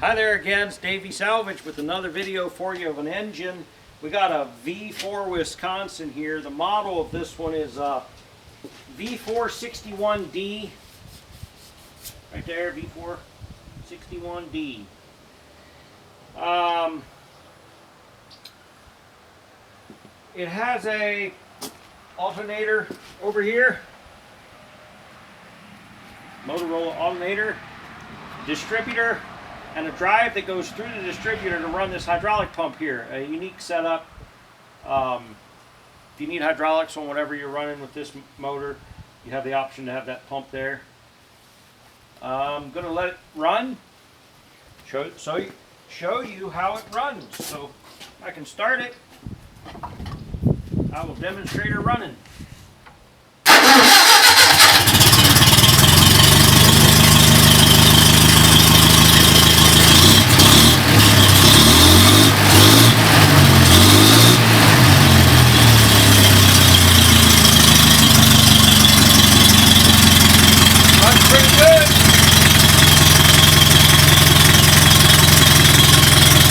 Hi there again, it's Davey Salvage with another video for you of an engine. We got a V4 Wisconsin here. The model of this one is V4-16D. Right there, V4-16D. It has a alternator over here. Motorola alternator, distributor, and a drive that goes through the distributor to run this hydraulic pump here. A unique setup. If you need hydraulics on whatever you're running with this motor, you have the option to have that pump there. I'm going to let it run, show you how it runs. So I can start it. I will demonstrate her running.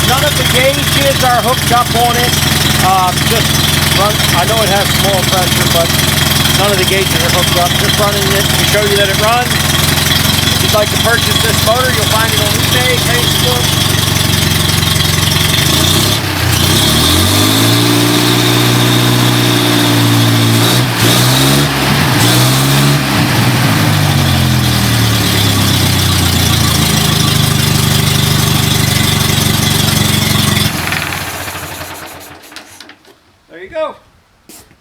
None of the gauges are hooked up on it. Just run. I know it has some oil pressure, but none of the gauges are hooked up. Just running it to show you that it runs. If you'd like to purchase this motor, you'll find it on eBay, Facebook. There you go.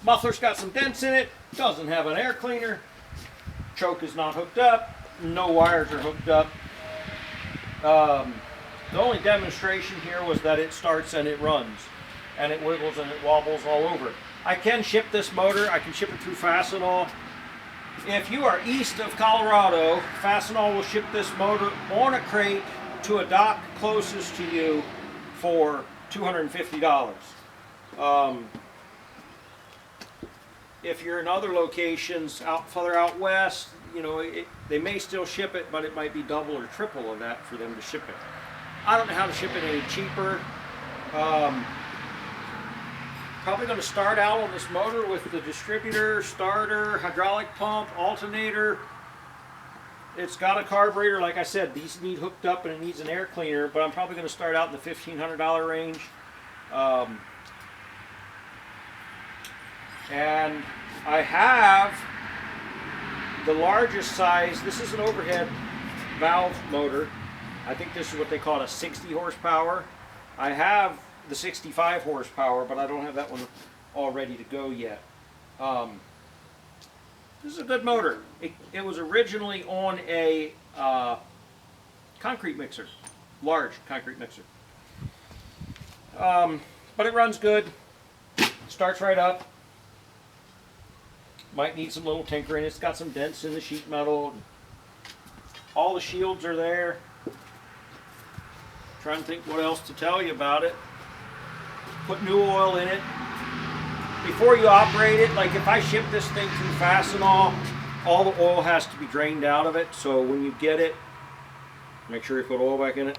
Muffler's got some dents in it. Doesn't have an air cleaner. Choke is not hooked up. No wires are hooked up. The only demonstration here was that it starts and it runs. And it wiggles and it wobbles all over. I can ship this motor. I can ship it through Fastenal. If you are east of Colorado, Fastenal will ship this motor on a crate to a dock closest to you for $250. If you're in other locations further out west, you know, they may still ship it, but it might be double or triple of that for them to ship it. I don't know how to ship it any cheaper. Probably going to start out on this motor with the distributor, starter, hydraulic pump, alternator. It's got a carburetor. Like I said, these need hooked up and it needs an air cleaner, but I'm probably going to start out in the $1,500 range. And I have the largest size. This is an overhead valve motor. I think this is what they call a 60 horsepower. I have the 65 horsepower, but I don't have that one all ready to go yet. This is a good motor. It was originally on a concrete mixer, large concrete mixer. But it runs good. Starts right up. Might need some little tinkering. It's got some dents in the sheet metal. All the shields are there. Trying to think what else to tell you about it. Put new oil in it. Before you operate it, like if I ship this thing through Fastenal, all the oil has to be drained out of it. So when you get it, make sure you put oil back in it.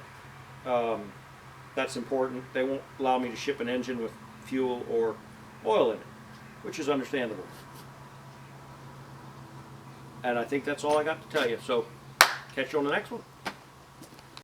That's important. They won't allow me to ship an engine with fuel or oil in it, which is understandable. And I think that's all I got to tell you. So, catch you on the next one.